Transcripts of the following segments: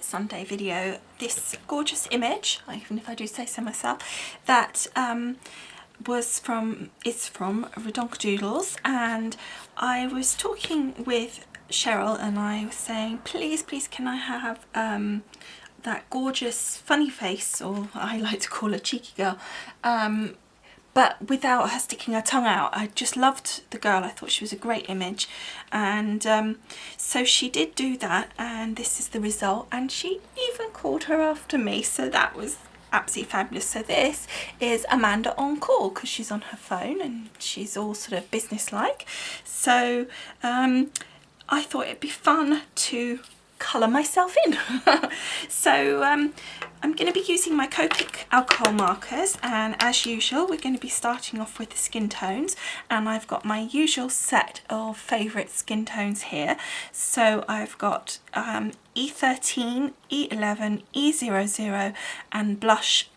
Sunday video this gorgeous image, even if I do say so myself, that is from Redonkadoodles, and I was talking with Cheryl and I was saying, please can I have that gorgeous funny face, or I like to call her cheeky girl, but without her sticking her tongue out. I just loved the girl. I thought she was a great image, and so she did do that, and this is the result, and she even called her after me, so that was absolutely fabulous. So this is Amanda on call, because she's on her phone and she's all sort of business-like. So I thought it'd be fun to colour myself in. So I'm going to be using my Copic alcohol markers, and as usual we're going to be starting off with the skin tones, and I've got my usual set of favourite skin tones here. So I've got E13, E11, E00 and blush,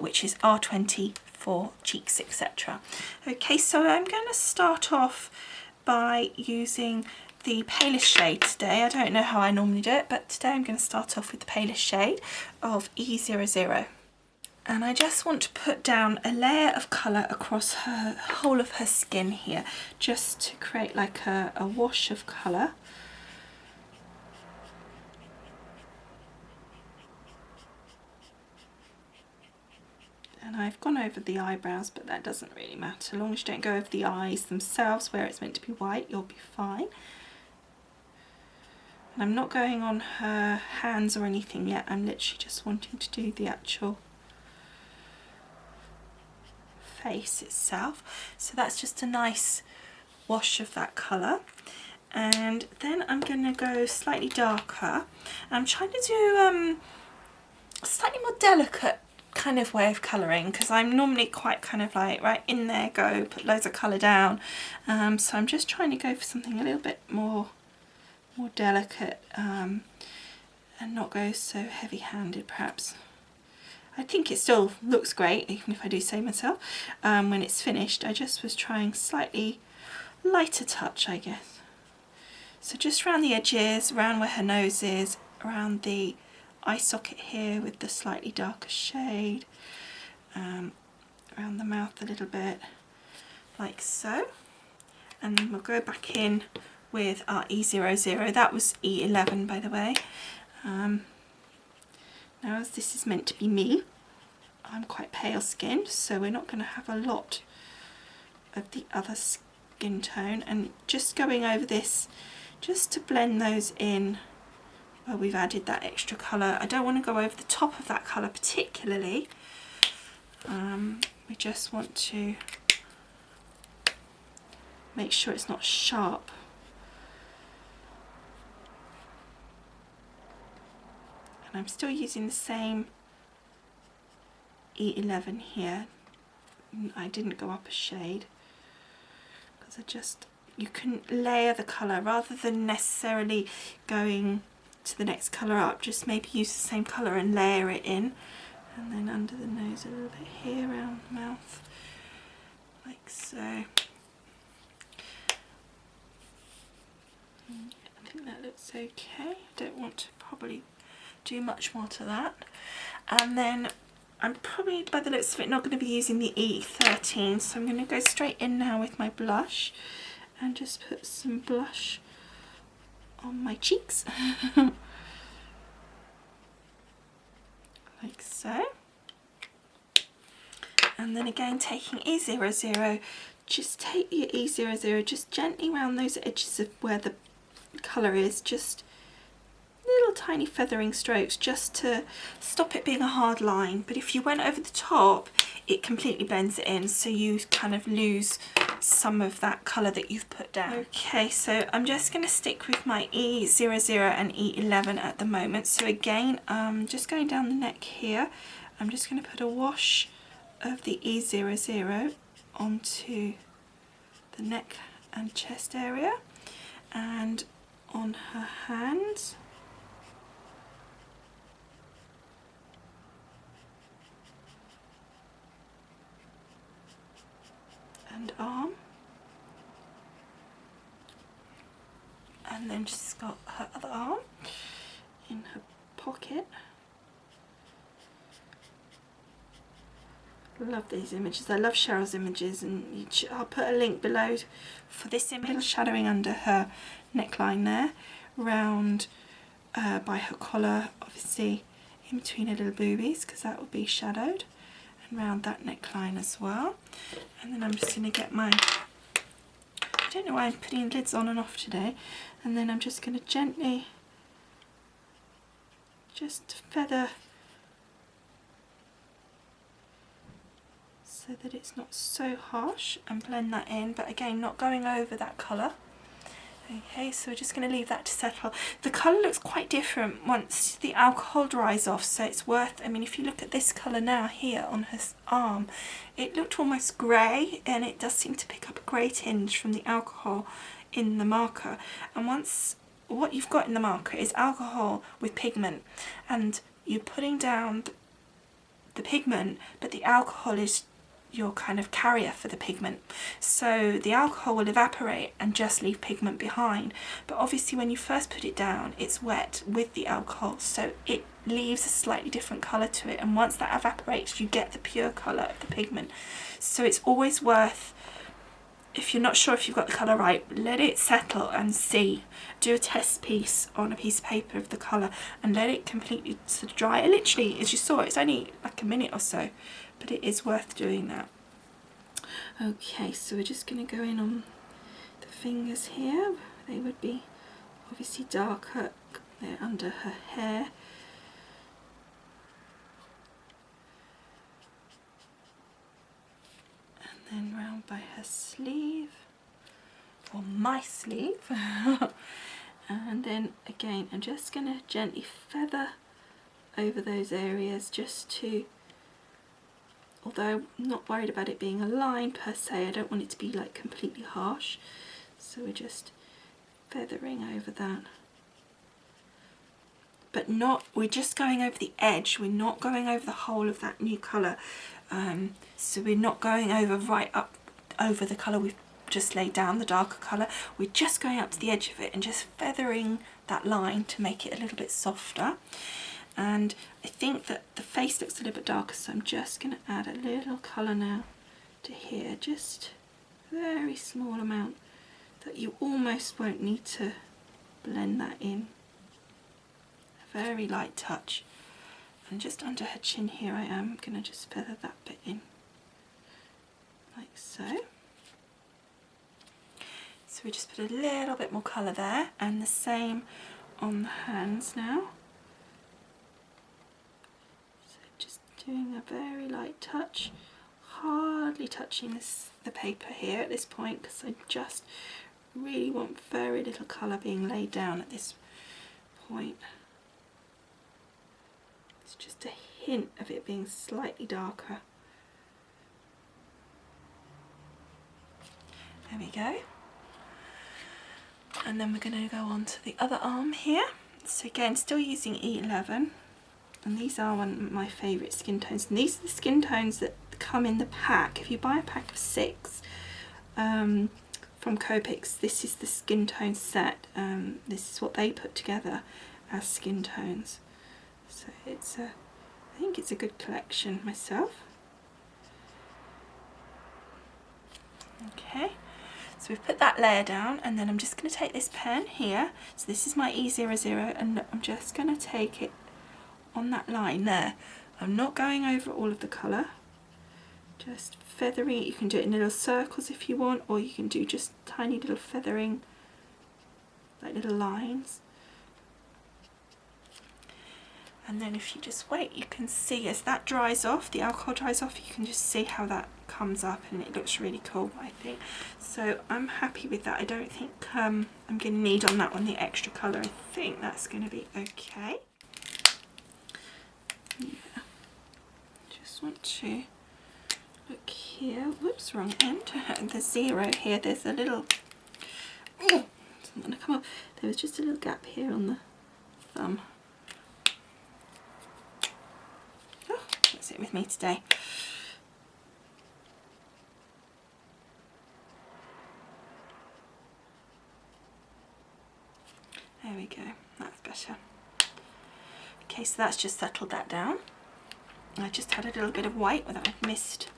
which is R20 for cheeks, etc. Okay, so I'm going to start off by using the palest shade today. I don't know how I normally do it, but today I'm going to start off with the palest shade of E00. And I just want to put down a layer of colour across her whole of her skin here, just to create like a wash of colour. And I've gone over the eyebrows, but that doesn't really matter. As long as you don't go over the eyes themselves where it's meant to be white, you'll be fine. And I'm not going on her hands or anything yet, I'm literally just wanting to do the actual face itself. So that's just a nice wash of that colour. And then I'm going to go slightly darker. I'm trying to do a slightly more delicate kind of way of colouring, because I'm normally quite kind of like, right in there, go, put loads of colour down. So I'm just trying to go for something a little bit more delicate, and not go so heavy-handed perhaps. I think it still looks great, even if I do say myself, when it's finished. I just was trying slightly lighter touch, I guess. So just around the edges, around where her nose is, around the eye socket here with the slightly darker shade, around the mouth a little bit, like so. And then we'll go back in with our E00. That was E11, by the way. Now, as this is meant to be me, I'm quite pale skinned, so we're not going to have a lot of the other skin tone, and just going over this just to blend those in where we've added that extra colour. I don't want to go over the top of that colour particularly. We just want to make sure it's not sharp. And I'm still using the same E11 here. I didn't go up a shade because you can layer the colour rather than necessarily going to the next colour up. Just maybe use the same colour and layer it in, and then under the nose a little bit here, around the mouth, like so. I think that looks okay. I don't want to probably do much more to that. And then I'm probably, by the looks of it, not going to be using the E13, so I'm going to go straight in now with my blush and just put some blush on my cheeks. Like so. And then again, taking E00, just take your E00 just gently around those edges of where the colour is, just little tiny feathering strokes just to stop it being a hard line. But if you went over the top, it completely blends it in, so you kind of lose some of that colour that you've put down. Okay, so I'm just going to stick with my E00 and E11 at the moment. So again, just going down the neck here, I'm just going to put a wash of the E00 onto the neck and chest area, and on her hands, and arm, and then she's got her other arm in her pocket. Love these images. I love Cheryl's images, and I'll put a link below for this image. A little shadowing under her neckline there, round by her collar, obviously in between her little boobies, because that will be shadowed, and round that neckline as well. And then I'm just going to get my, I don't know why I'm putting lids on and off today, and then I'm just going to gently just feather so that it's not so harsh, and blend that in, but again not going over that colour. Okay, so we're just going to leave that to settle. The colour looks quite different once the alcohol dries off, so it's worth, I mean, if you look at this colour now here on her arm, it looked almost grey, and it does seem to pick up a grey tinge from the alcohol in the marker. And once, what you've got in the marker is alcohol with pigment, and you're putting down the pigment, but the alcohol is your kind of carrier for the pigment, so the alcohol will evaporate and just leave pigment behind. But obviously when you first put it down, it's wet with the alcohol, so it leaves a slightly different colour to it, and once that evaporates you get the pure colour of the pigment. So it's always worth, if you're not sure if you've got the colour right, let it settle and see. Do a test piece on a piece of paper of the colour and let it completely sort of dry. Literally, as you saw, it's only like a minute or so, but it is worth doing that. Okay, so we're just going to go in on the fingers here. They would be obviously darker there under her hair. And then round by her sleeve, or my sleeve. And then again, I'm just going to gently feather over those areas, just to, although I'm not worried about it being a line per se, I don't want it to be like completely harsh, so we're just feathering over that. But not, we're just going over the edge, we're not going over the whole of that new colour. So we're not going over right up over the colour we've just laid down, the darker colour. We're just going up to the edge of it and just feathering that line to make it a little bit softer. And I think that the face looks a little bit darker, so I'm just going to add a little colour now to here, just a very small amount that you almost won't need to blend that in. A very light touch. And just under her chin here I am going to just feather that bit in, like so. So we just put a little bit more colour there, and the same on the hands now. So just doing a very light touch, hardly touching the paper here at this point, because I just really want very little colour being laid down at this point. It's just a hint of it being slightly darker. There we go. And then we're going to go on to the other arm here. So again, still using E11, and these are one of my favourite skin tones, and these are the skin tones that come in the pack. If you buy a pack of 6 from Copics, this is the skin tone set. This is what they put together as skin tones. So it's a, I think it's a good collection myself. Okay, so we've put that layer down, and then I'm just going to take this pen here. So this is my E00, and I'm just going to take it on that line there. I'm not going over all of the colour, just feathering it. You can do it in little circles if you want, or you can do just tiny little feathering, like little lines. And then if you just wait, you can see as that dries off, the alcohol dries off, you can just see how that comes up, and it looks really cool, I think. So I'm happy with that. I don't think I'm going to need on that one the extra colour. I think that's going to be okay. Yeah. Just want to look here. Whoops, wrong end. The 0 here, there's a little, oh, it's not going to come up. There was just a little gap here on the thumb. That's it with me today. There we go, that's better. Okay, so that's just settled that down. I just had a little bit of white that I've missed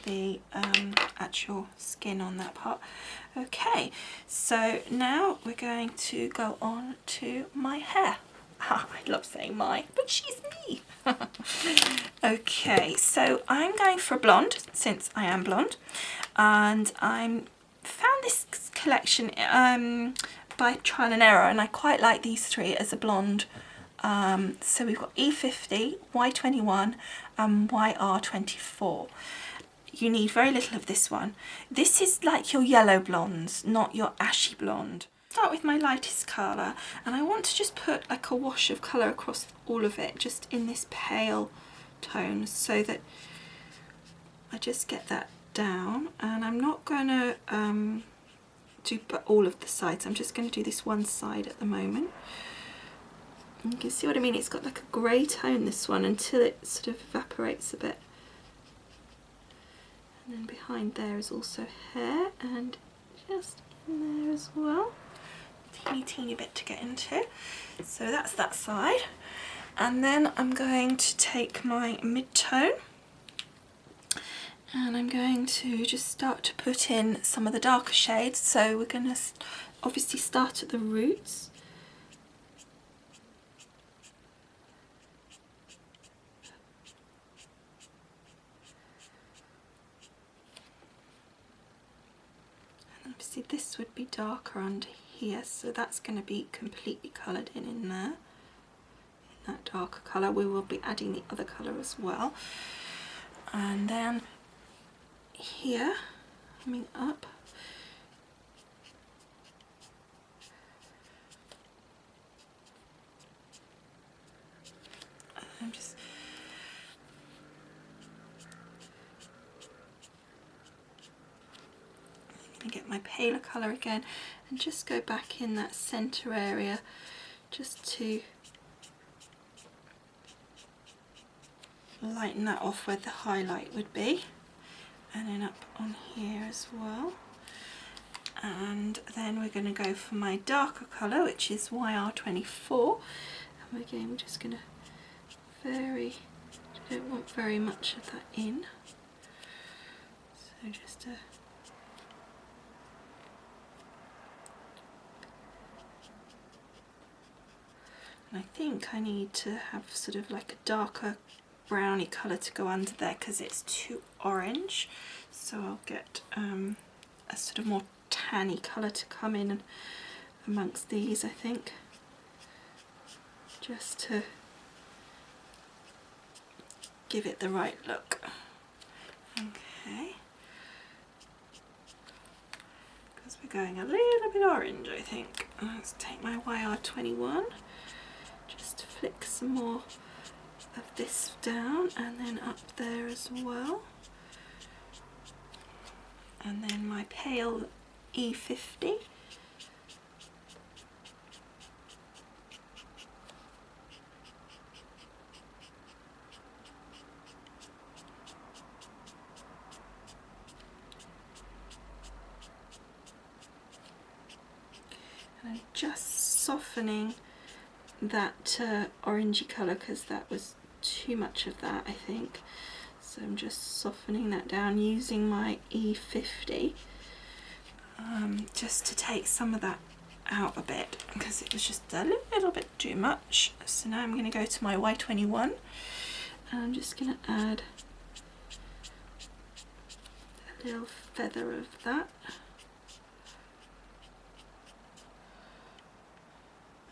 the actual skin on that part. Okay, so now we're going to go on to my hair. I love saying my, but she's me. Okay, so I'm going for a blonde since I am blonde, and I found this collection by trial and error, and I quite like these three as a blonde. So we've got E50, Y21 and YR24. You need very little of this one. This is like your yellow blondes, not your ashy blonde. Start with my lightest colour, and I want to just put like a wash of colour across all of it, just in this pale tone, so that I just get that down. And I'm not going to do all of the sides, I'm just going to do this one side at the moment. You can see what I mean, it's got like a grey tone, this one, until it sort of evaporates a bit. And then behind there is also hair, and just in there as well. Teeny bit to get into. So that's that side. And then I'm going to take my mid-tone, and I'm going to just start to put in some of the darker shades. So we're going to obviously start at the roots. Obviously this would be darker under here, so that's going to be completely coloured in there. In that darker colour, we will be adding the other colour as well. And then here, coming up, I'm just get my paler colour again and just go back in that centre area just to lighten that off where the highlight would be, and then up on here as well. And then we're going to go for my darker colour, which is YR24, and again we're just going to don't want very much of that in, so just a and I think I need to have sort of like a darker browny colour to go under there because it's too orange, so I'll get a sort of more tanny colour to come in amongst these, I think, just to give it the right look. Okay, because we're going a little bit orange, I think. Let's take my YR21, just flick some more of this down and then up there as well. And then my pale E50. And I'm just softening that orangey colour because that was too much of that, I think. So I'm just softening that down using my E50 just to take some of that out a bit because it was just a little bit too much. So now I'm going to go to my Y21 and I'm just going to add a little feather of that.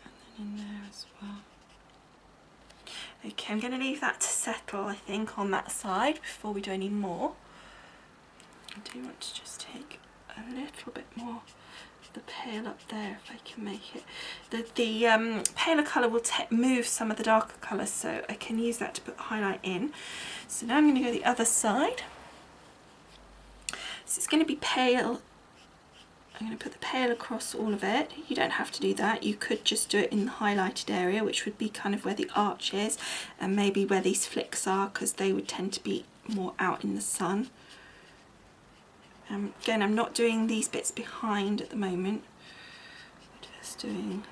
And then in there as well. Okay, I'm going to leave that to settle, I think, on that side before we do any more. I do want to just take a little bit more of the pale up there if I can make it. The paler colour will move some of the darker colours, so I can use that to put the highlight in. So now I'm going to go the other side. So it's going to be pale. I'm going to put the pale across all of it. You don't have to do that. You could just do it in the highlighted area, which would be kind of where the arch is and maybe where these flicks are, because they would tend to be more out in the sun. Again, I'm not doing these bits behind at the moment. I'm just doing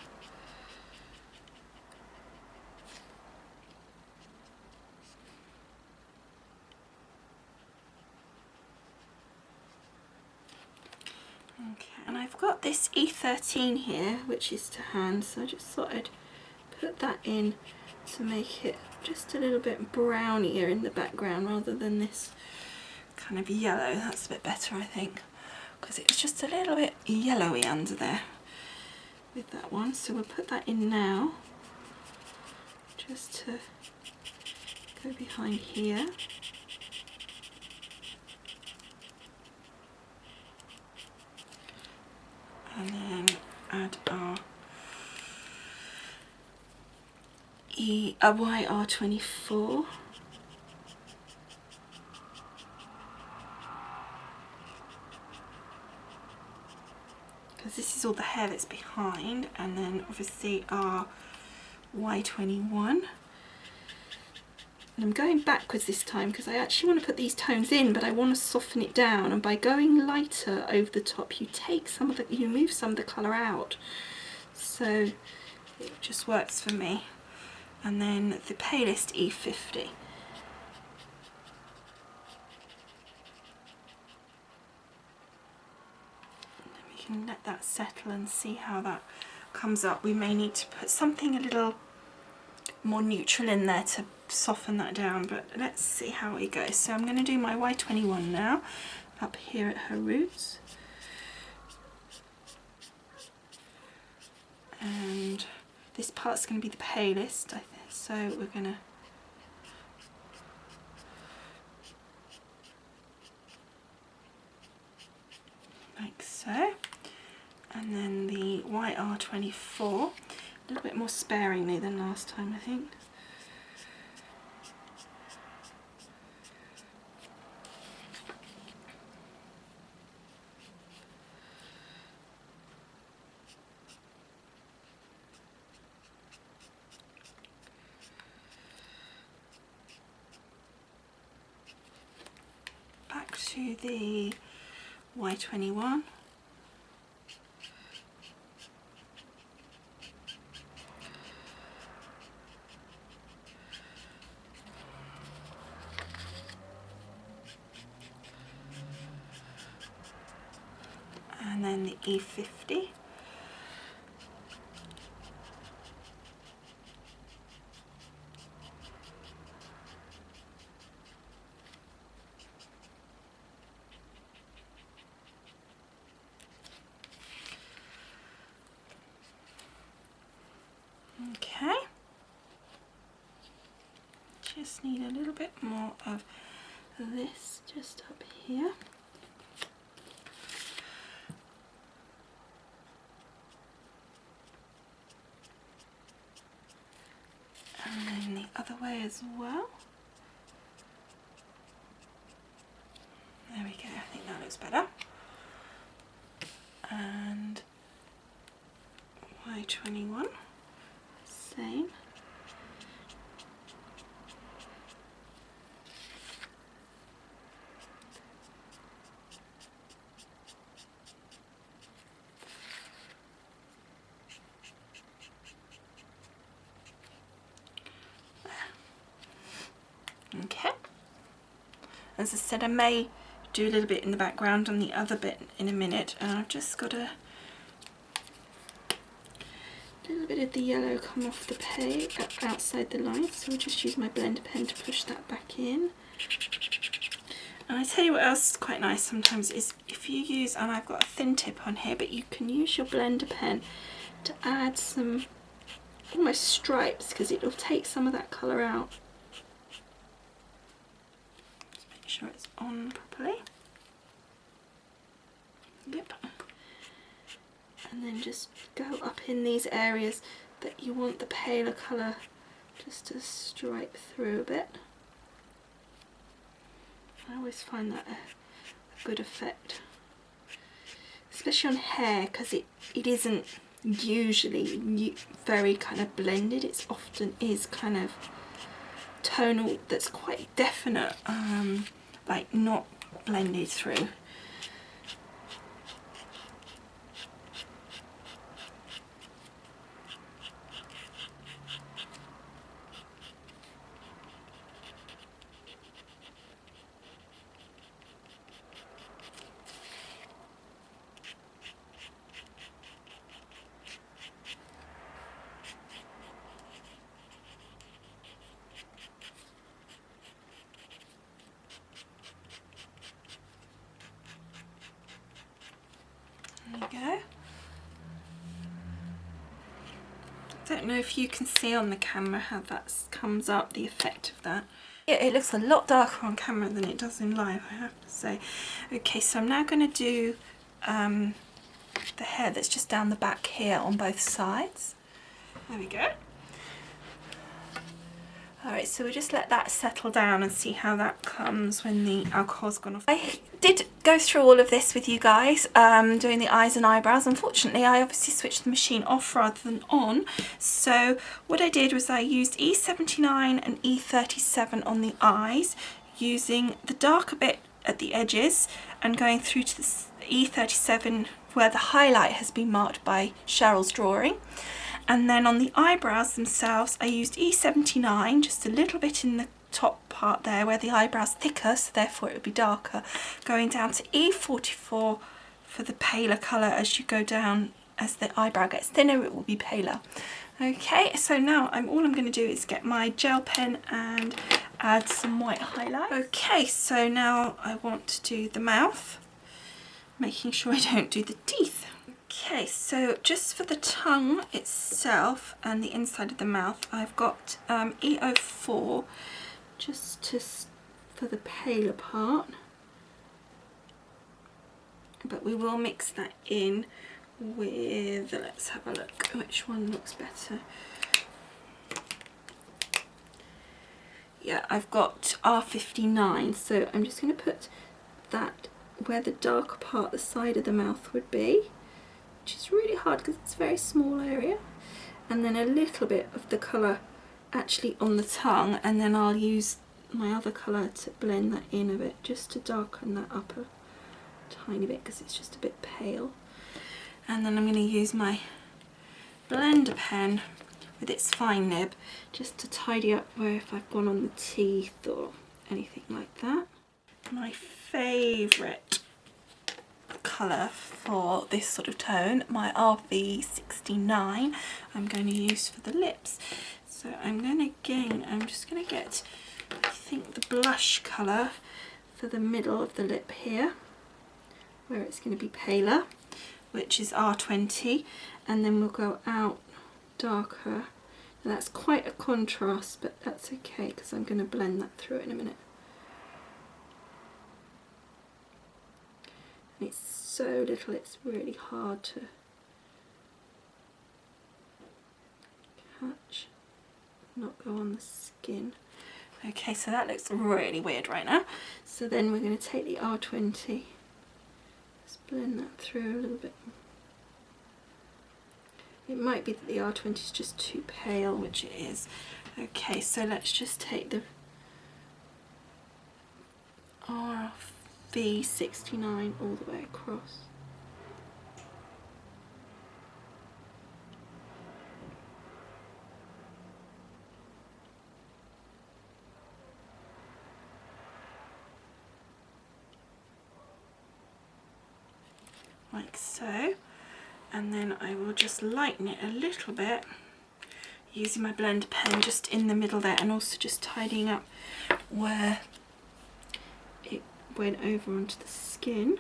got this E13 here, which is to hand, so I just thought I'd put that in to make it just a little bit brownier in the background rather than this kind of yellow. That's a bit better, I think, because it was just a little bit yellowy under there with that one. So we'll put that in now, just to go behind here. And then add our YR24. Because this is all the hair that's behind, and then obviously our Y21. And I'm going backwards this time because I actually want to put these tones in, but I want to soften it down, and by going lighter over the top you move some of the colour out, so it just works for me. And then the palest E50. And then we can let that settle and see how that comes up. We may need to put something a little more neutral in there to soften that down, but let's see how it goes. So I'm going to do my Y21 now, up here at her roots. And this part's going to be the palest, I think, so we're going to like so. And then the YR24, a little bit more sparingly than last time, I think. Back to the Y21. And then the E50. Okay. Just need a little bit more of this just up here. And then the other way as well. There we go, I think that looks better. And Y21, same. Okay. As I said, I may do a little bit in the background and the other bit in a minute, and I've just got a little bit of the yellow come off the page outside the line, so I'll just use my blender pen to push that back in. And I tell you what else is quite nice sometimes is if you use, and I've got a thin tip on here, but you can use your blender pen to add some almost stripes, because it'll take some of that colour out. Just make sure it's on properly. Yep. And then just go up in these areas that you want the paler colour just to stripe through a bit. I always find that a good effect, especially on hair, because it isn't usually very kind of blended. It often is kind of tonal, that's quite definite, like not blended through. Don't know if you can see on the camera how that comes up, the effect of that. Yeah, it looks a lot darker on camera than it does in live, I have to say. Okay, so I'm now going to do the hair that's just down the back here on both sides. There we go. Alright, so we'll just let that settle down and see how that comes when the alcohol's gone off. I did go through all of this with you guys, doing the eyes and eyebrows. Unfortunately, I obviously switched the machine off rather than on. So what I did was I used E79 and E37 on the eyes, using the darker bit at the edges and going through to the E37 where the highlight has been marked by Cheryl's drawing. And then on the eyebrows themselves, I used E79, just a little bit in the top part there where the eyebrow's thicker, so therefore it would be darker, going down to E44 for the paler colour. As you go down, as the eyebrow gets thinner, it will be paler. Okay, so now all I'm going to do is get my gel pen and add some white highlight. Okay, so now I want to do the mouth, making sure I don't do the teeth. Okay, so just for the tongue itself and the inside of the mouth, I've got E04 just for the paler part, but we will mix that in with, let's have a look which one looks better. Yeah, I've got R59, so I'm just going to put that where the darker part, the side of the mouth would be, which is really hard because it's a very small area, and then a little bit of the colour actually on the tongue, and then I'll use my other colour to blend that in a bit, just to darken that up a tiny bit because it's just a bit pale. And then I'm going to use my blender pen with its fine nib just to tidy up where if I've gone on the teeth or anything like that. My favourite colour for this sort of tone, my RV69, I'm going to use for the lips. So I'm just going to get, I think, the blush colour for the middle of the lip here, where it's going to be paler, which is R20, and then we'll go out darker. Now that's quite a contrast, but that's okay because I'm going to blend that through in a minute. And it's so little, it's really hard to catch, not go on the skin. Okay, so that looks really weird right now. So then we're going to take the R20, just blend that through a little bit. It might be that the R20 is just too pale, which it is. Okay, so let's just take the RV69 all the way across. Like so. And then I will just lighten it a little bit using my blender pen just in the middle there, and also just tidying up where it went over onto the skin.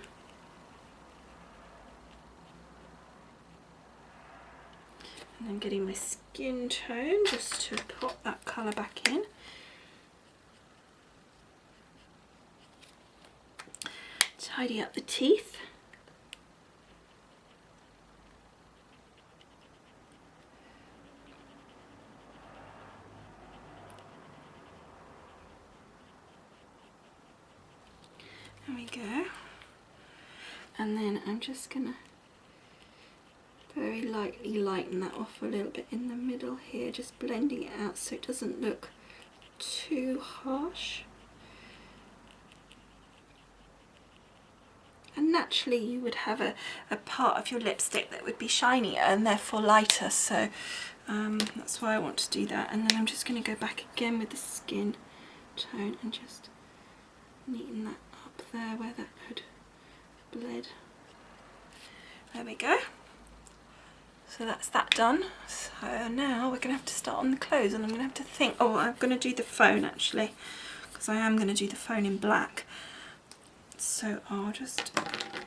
And then getting my skin tone just to pop that colour back in. Tidy up the teeth. There we go. And then I'm just gonna very lightly lighten that off a little bit in the middle here, just blending it out so it doesn't look too harsh. And naturally you would have a part of your lipstick that would be shinier and therefore lighter, so that's why I want to do that. And then I'm just going to go back again with the skin tone and just neaten that up there where that could have bled. There we go. So that's that done. So now we're going to have to start on the clothes, and I'm going to have to think, oh, I'm going to do the phone actually, because I am going to do the phone in black. So I'll just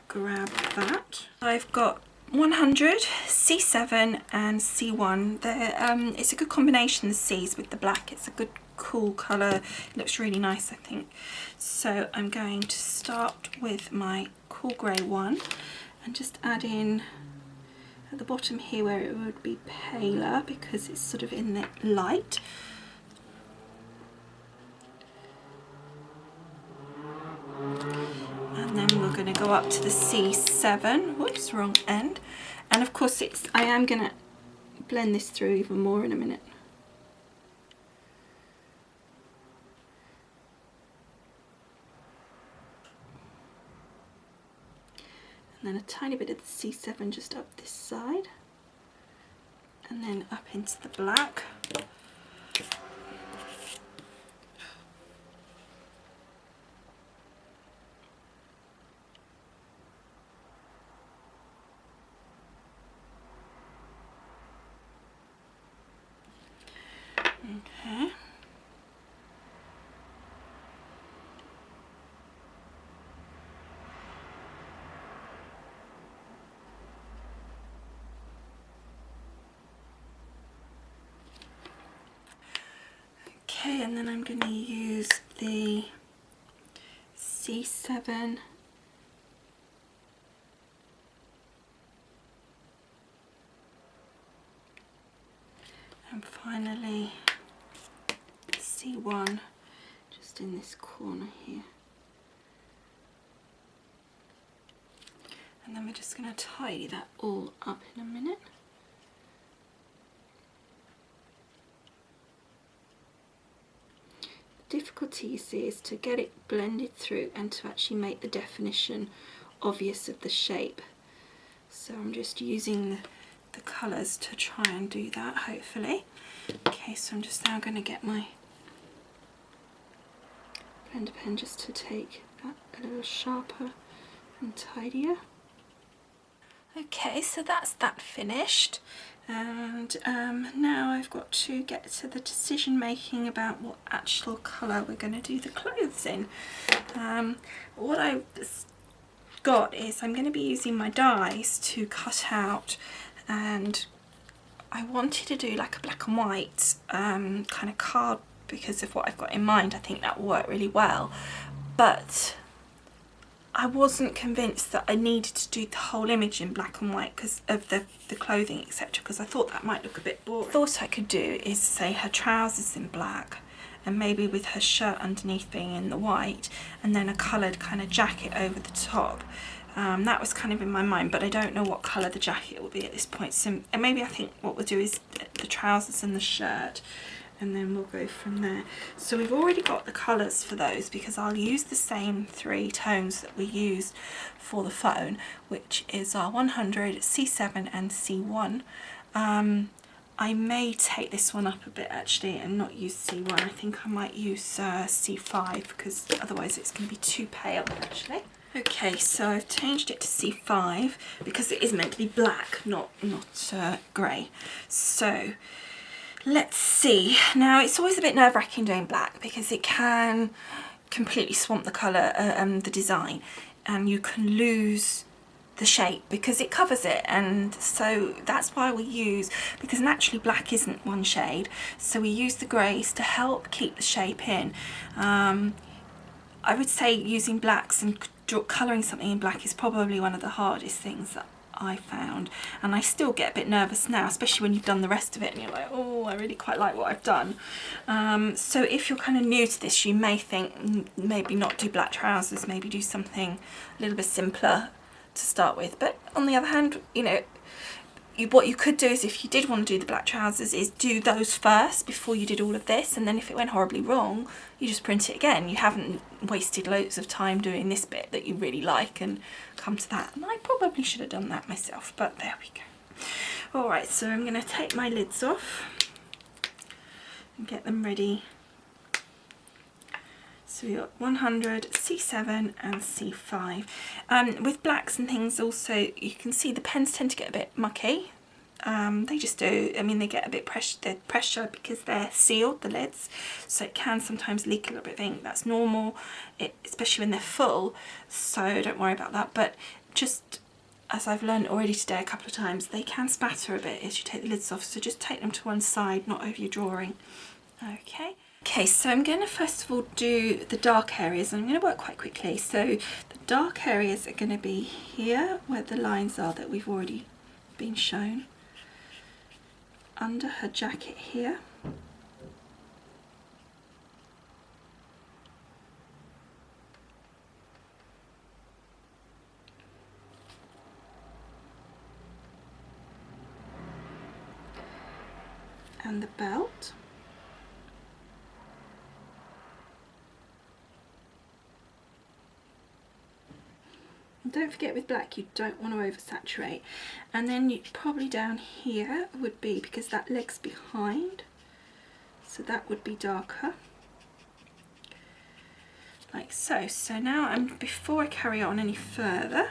grab that. I've got 100, C7 and C1. It's a good combination, the C's with the black. It's a good cool colour. It looks really nice, I think. So I'm going to start with my cool grey one and just add in at the bottom here where it would be paler because it's sort of in the light. And then we're going to go up to the C7. Whoops, wrong end. And of course I am going to blend this through even more in a minute. And then a tiny bit of the C7 just up this side. And then up into the black. Okay. Okay, and then I'm going to use the C7 and finally C1 just in this corner here. And then we're just going to tidy that all up in a minute. The difficulty, you see, is to get it blended through and to actually make the definition obvious of the shape. So I'm just using the colours to try and do that, hopefully. Okay, so I'm just now going to get my blender pen just to take that a little sharper and tidier. Okay, so that's that finished, and now I've got to get to the decision making about what actual colour we're going to do the clothes in. What I've got is I'm going to be using my dies to cut out, and I wanted to do like a black and white kind of card because of what I've got in mind. I think that will work really well, but I wasn't convinced that I needed to do the whole image in black and white because of the clothing, etc., because I thought that might look a bit boring. Thought I could do is say her trousers in black and maybe with her shirt underneath being in the white, and then a coloured kind of jacket over the top. That was kind of in my mind, but I don't know what colour the jacket will be at this point. So and maybe I think what we'll do is the trousers and the shirt, and then we'll go from there. So we've already got the colours for those because I'll use the same 3 tones that we used for the phone, which is our 100, C7 and C1. I may take this one up a bit actually and not use C1. I think I might use C5 because otherwise it's going to be too pale actually. Okay, so I've changed it to C5 because it is meant to be black, not grey. So let's see. Now it's always a bit nerve-wracking doing black because it can completely swamp the colour, the design, and you can lose the shape because it covers it, and so that's why we use, because naturally black isn't one shade, so we use the greys to help keep the shape in. I would say using blacks and colouring something in black is probably one of the hardest things that I found, and I still get a bit nervous now, especially when you've done the rest of it and you're like, oh, I really quite like what I've done. So if you're kind of new to this, you may think maybe not do black trousers, maybe do something a little bit simpler to start with. But on the other hand, you know, what you could do is, if you did want to do the black trousers, is do those first before you did all of this, and then if it went horribly wrong, you just print it again. You haven't wasted loads of time doing this bit that you really like and come to that. And I probably should have done that myself, but there we go. Alright, so I'm going to take my lids off and get them ready. So we got 100, C7 and C5. With blacks and things also, you can see the pens tend to get a bit mucky. They just do. I mean, they get a bit pressure because they're sealed, the lids, so it can sometimes leak a little bit of ink. That's normal, especially when they're full, so don't worry about that. But just as I've learned already today a couple of times, they can spatter a bit as you take the lids off, so just take them to one side, not over your drawing. Okay, so I'm going to first of all do the dark areas, and I'm going to work quite quickly. So the dark areas are going to be here where the lines are that we've already been shown, under her jacket here, and the belt. And don't forget, with black you don't want to oversaturate. And then you probably down here would be, because that leg's behind, so that would be darker, like so. So now before I carry on any further,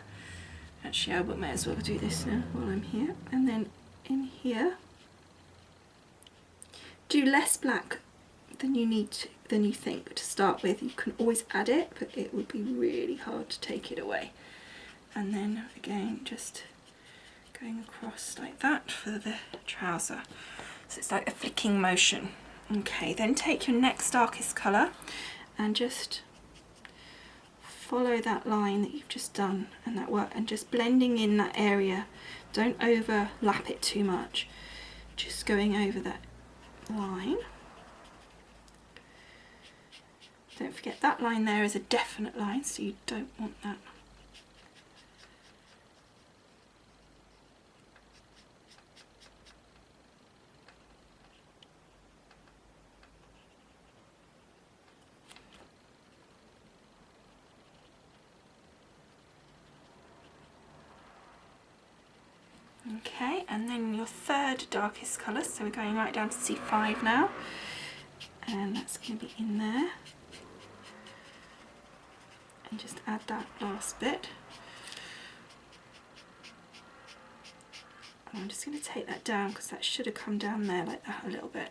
actually I may as well do this now while I'm here. And then in here, do less black than you need to, than you think to start with. You can always add it, but it would be really hard to take it away. And then again, just going across like that for the trouser. So it's like a flicking motion. Okay, then take your next darkest colour and just follow that line that you've just done, and that work, and just blending in that area. Don't overlap it too much. Just going over that line. Don't forget that line there is a definite line, so you don't want that. Okay, and then your third darkest colour, so we're going right down to C5 now, and that's going to be in there, and just add that last bit. And I'm just going to take that down because that should have come down there like that a little bit.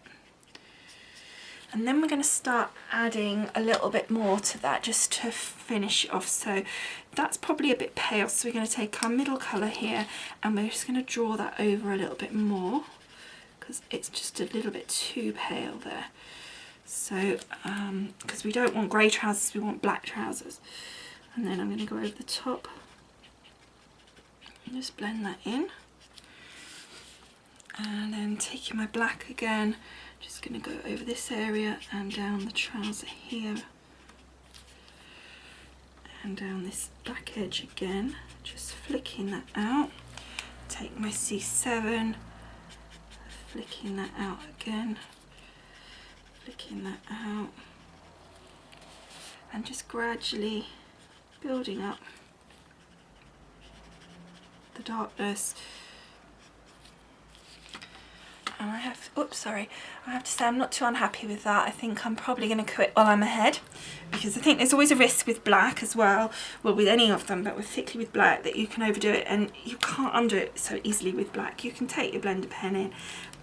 And then we're going to start adding a little bit more to that just to finish it off. So that's probably a bit pale, so we're going to take our middle colour here and we're just going to draw that over a little bit more because it's just a little bit too pale there. So because we don't want grey trousers, we want black trousers. And then I'm going to go over the top and just blend that in. And then taking my black again, just going to go over this area and down the trouser here and down this back edge again, just flicking that out. Take my C7, flicking that out again, flicking that out, and just gradually building up the darkness. And I have to say I'm not too unhappy with that. I think I'm probably going to quit while I'm ahead, because I think there's always a risk with black as well, with any of them, but particularly with black, that you can overdo it, and you can't undo it so easily with black. You can take your blender pen in,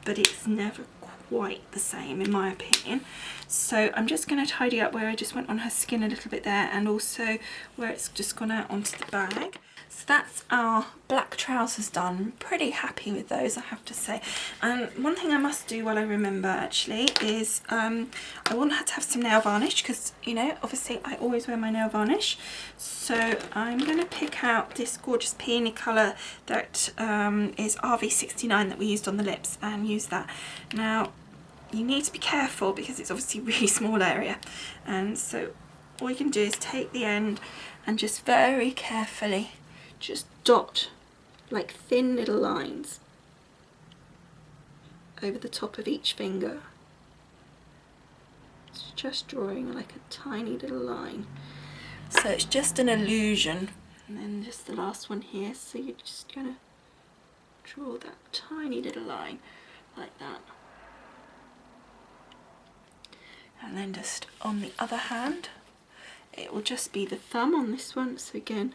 but it's never quite the same in my opinion. So I'm just going to tidy up where I just went on her skin a little bit there, and also where it's just gone out onto the bag. So that's our black trousers done. I'm pretty happy with those, I have to say. And one thing I must do while I remember actually is I want her to have some nail varnish, because, you know, obviously I always wear my nail varnish. So I'm going to pick out this gorgeous peony colour that is RV69 that we used on the lips, and use that. Now you need to be careful because it's obviously a really small area, and so all you can do is take the end and just very carefully just dot like thin little lines over the top of each finger. It's just drawing like a tiny little line, so it's just an illusion. And then just the last one here, so you're just gonna draw that tiny little line like that. And then just on the other hand, it will just be the thumb on this one, so again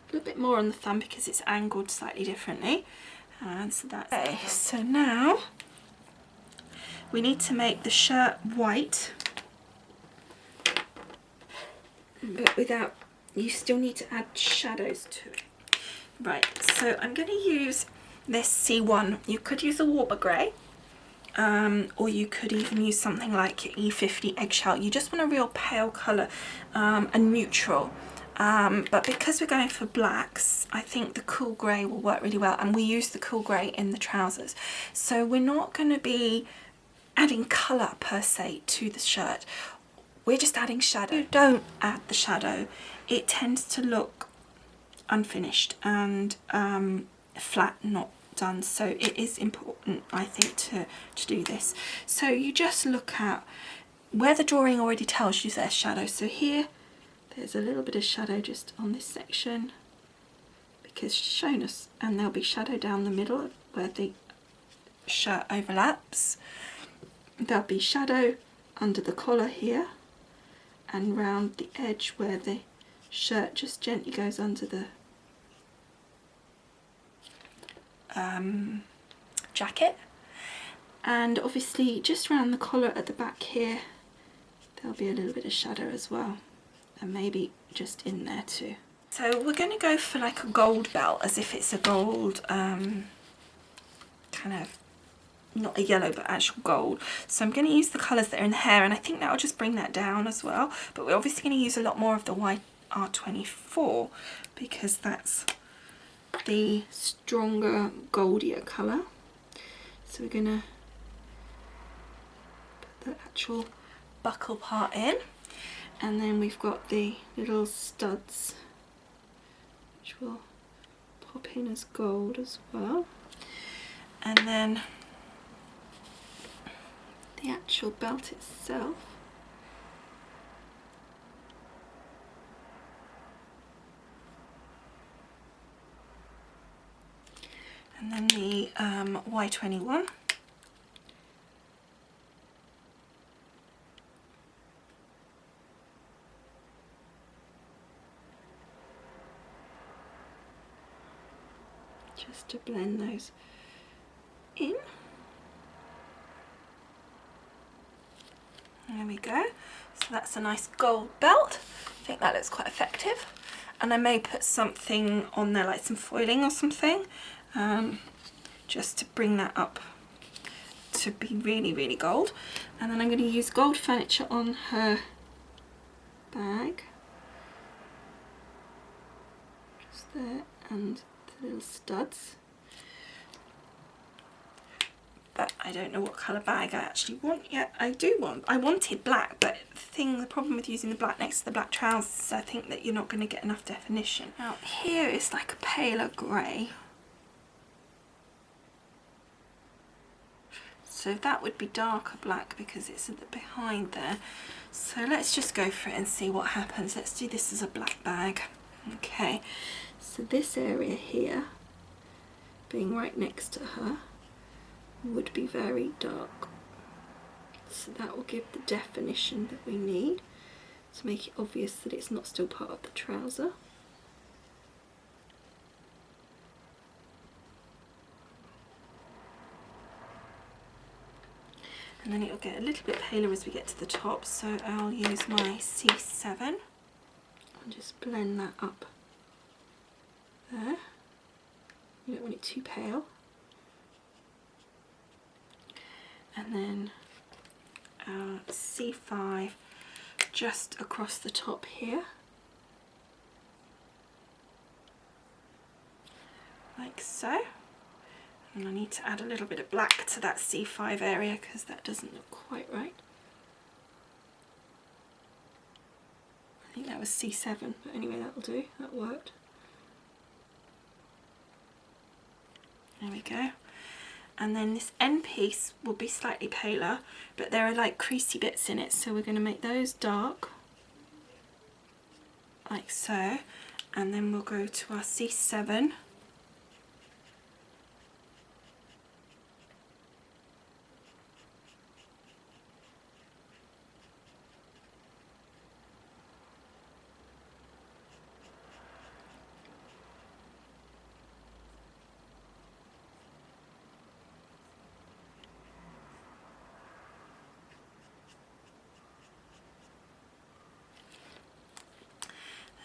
a little bit more on the thumb because it's angled slightly differently. And so that's okay. So now we need to make the shirt white, but without, you still need to add shadows to it. Right, so I'm going to use this C1. You could use a Warper Grey, or you could even use something like E50 Eggshell. You just want a real pale colour, a neutral. But because we're going for blacks, I think the cool grey will work really well, and we use the cool grey in the trousers. So we're not going to be adding colour per se to the shirt. We're just adding shadow. If you don't add the shadow, it tends to look unfinished and flat, not done. So it is important, I think, to do this. So you just look at where the drawing already tells you there's shadow. So here there's a little bit of shadow just on this section because it's shown us, and there'll be shadow down the middle where the shirt overlaps. There'll be shadow under the collar here and round the edge where the shirt just gently goes under the jacket, and obviously just around the collar at the back here there'll be a little bit of shadow as well, and maybe just in there too. So we're going to go for like a gold belt, as if it's a gold kind of, not a yellow but actual gold. So I'm going to use the colours that are in the hair, and I think that'll just bring that down as well, but we're obviously going to use a lot more of the white R24 because that's the stronger goldier colour. So we're going to put the actual buckle part in, and then we've got the little studs which will pop in as gold as well, and then the actual belt itself and then the Y21, just to blend those in. There we go. So that's a nice gold belt. I think that looks quite effective. And I may put something on there, like some foiling or something, just to bring that up to be really, really gold. And then I'm going to use gold furniture on her bag. Just there, and the little studs. But I don't know what colour bag I actually want yet. I wanted black, but the problem with using the black next to the black trousers, I think that you're not going to get enough definition. Now here is like a paler grey. So that would be darker black because it's at the behind there. So let's just go for it and see what happens. Let's do this as a black bag. Okay, so this area here, being right next to her, would be very dark. So that will give the definition that we need to make it obvious that it's not still part of the trouser. And then it'll get a little bit paler as we get to the top, so I'll use my C7 and just blend that up there. You don't want it too pale. And then our C5 just across the top here, like so. And I need to add a little bit of black to that C5 area because that doesn't look quite right. I think that was C7, but anyway, that'll do, that worked. There we go. And then this end piece will be slightly paler, but there are like creasy bits in it, so we're going to make those dark, like so. And then we'll go to our C7.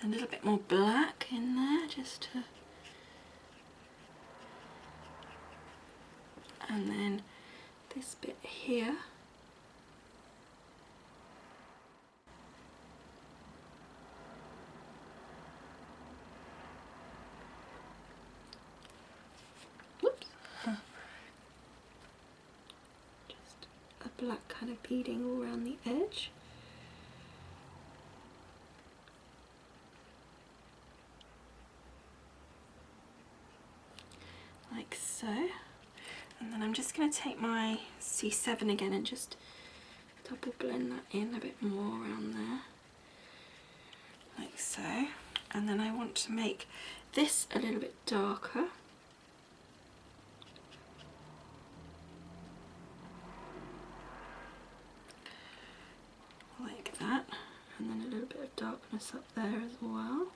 a little bit more black in there just to, and then this bit here. Whoops. Just a black kind of beading all around the edge. Like so. And then I'm just going to take my C7 again and just double blend that in a bit more around there. Like so. And then I want to make this a little bit darker. Like that. And then a little bit of darkness up there as well.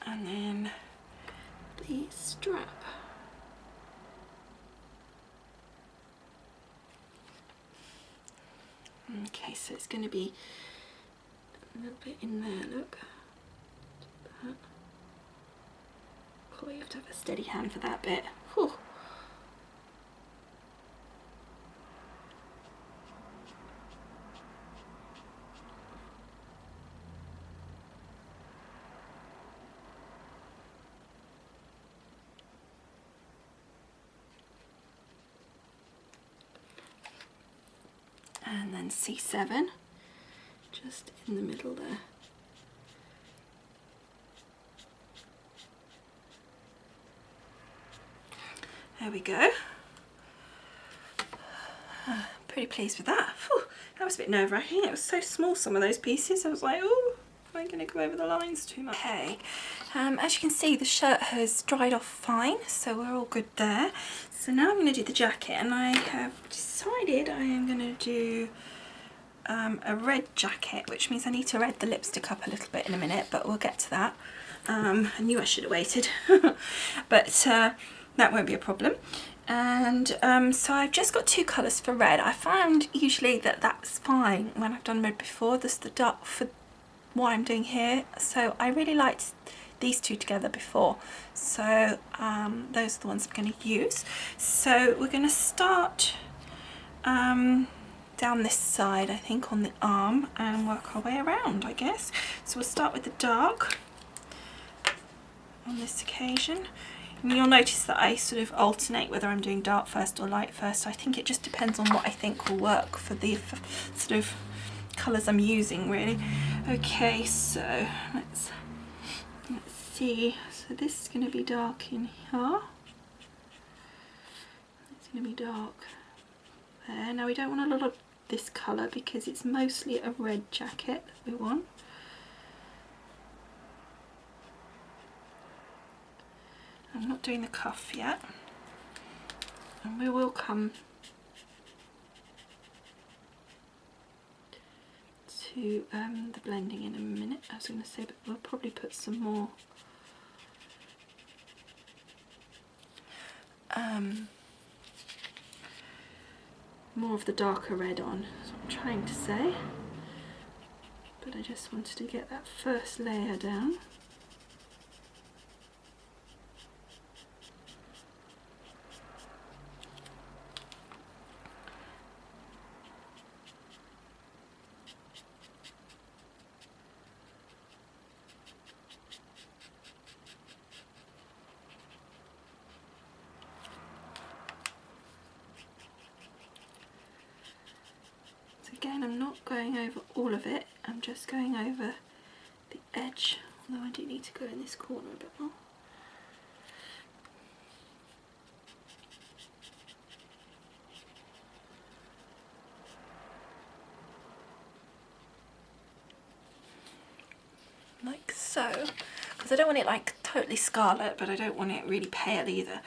And then the strap. Okay, so it's going to be a little bit in there, look. That. Cool, you have to have a steady hand for that bit. Whew. And then C7, just in the middle there. There we go. Pretty pleased with that. Whew, that was a bit nerve-wracking. It was so small, some of those pieces. I was like, oh, am I going to go over the lines too much? Okay, as you can see, the shirt has dried off fine, so we're all good there. So now I'm going to do the jacket, and I have decided I am going to do a red jacket, which means I need to red the lipstick up a little bit in a minute, but we'll get to that. I knew I should have waited, but that won't be a problem. And so I've just got two colours for red. I found usually that that's fine when I've done red before. This is the dark for what I'm doing here, so I really liked these two together before, so those are the ones I'm going to use. So we're going to start down this side, I think, on the arm, and work our way around, I guess. So we'll start with the dark on this occasion. And you'll notice that I sort of alternate whether I'm doing dark first or light first. I think it just depends on what I think will work for the sort of colours I'm using, really. Okay, so let's see. So this is going to be dark in here. It's going to be dark there. Now we don't want a lot of this colour because it's mostly a red jacket that we want. I'm not doing the cuff yet, and we will come to the blending in a minute. I was going to say, but we'll probably put some more more of the darker red on. That's what I'm trying to say, but I just wanted to get that first layer down. Again, I'm not going over all of it, I'm just going over the edge, although I do need to go in this corner a bit more. Like so, because I don't want it like totally scarlet, but I don't want it really pale either.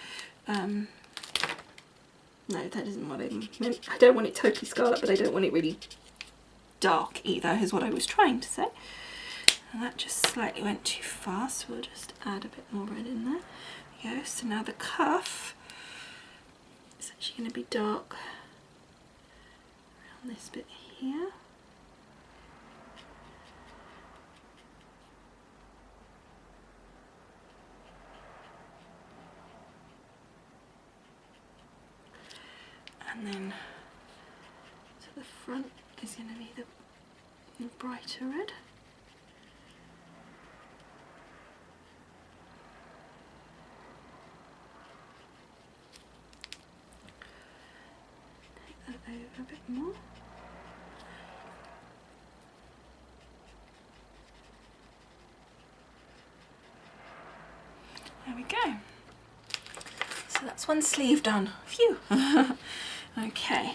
No, that isn't what I meant. I don't want it totally scarlet, but I don't want it really dark either, is what I was trying to say. And that just slightly went too far, so we'll just add a bit more red in there. There we go. So now the cuff is actually going to be dark this bit here. And then to the front is going to be the brighter red. Take that over a bit more. There we go. So that's one sleeve done. Phew. Okay.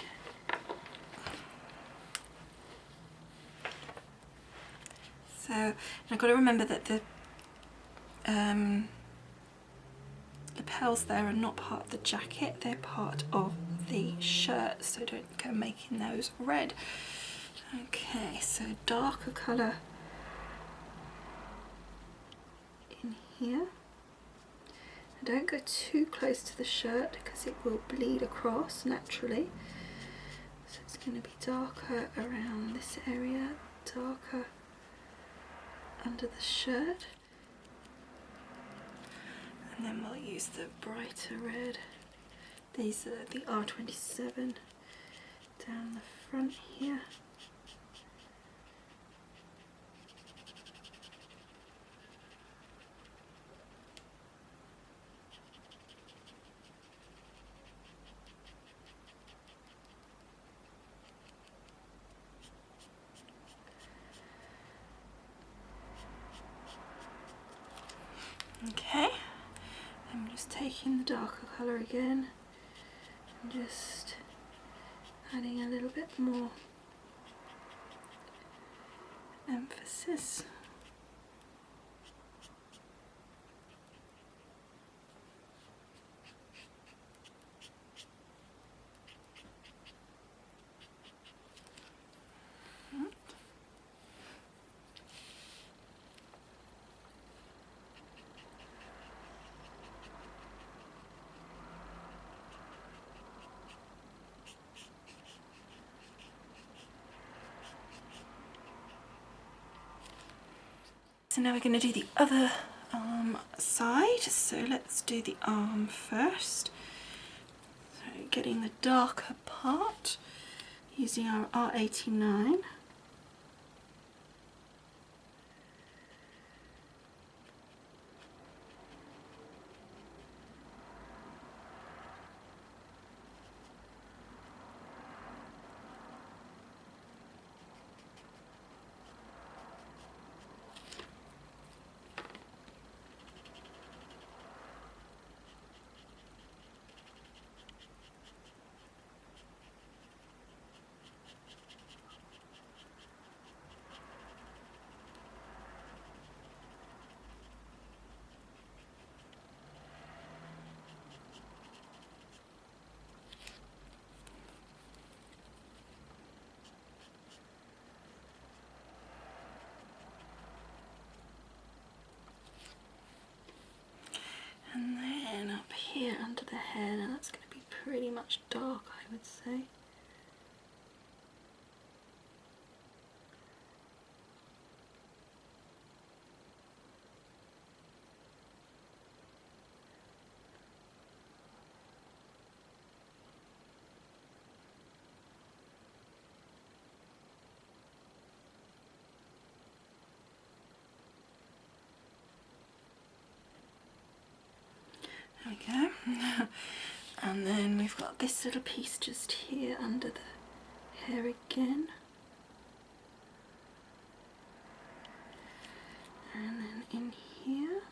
So I've got to remember that the lapels there are not part of the jacket, they're part of the shirt, so don't go making those red. Okay, so darker colour in here. And don't go too close to the shirt because it will bleed across naturally. So it's going to be darker around this area, darker under the shirt. And then we'll use the brighter red. These are the R27 down the front here. Okay, I'm just taking the darker colour again and just adding a little bit more emphasis. So now we're going to do the other side, so let's do the arm first. So getting the darker part, using our R89. And then up here under the hair, now that's going to be pretty much dark, I would say. There we go. And then we've got this little piece just here under the hair again. And then in here.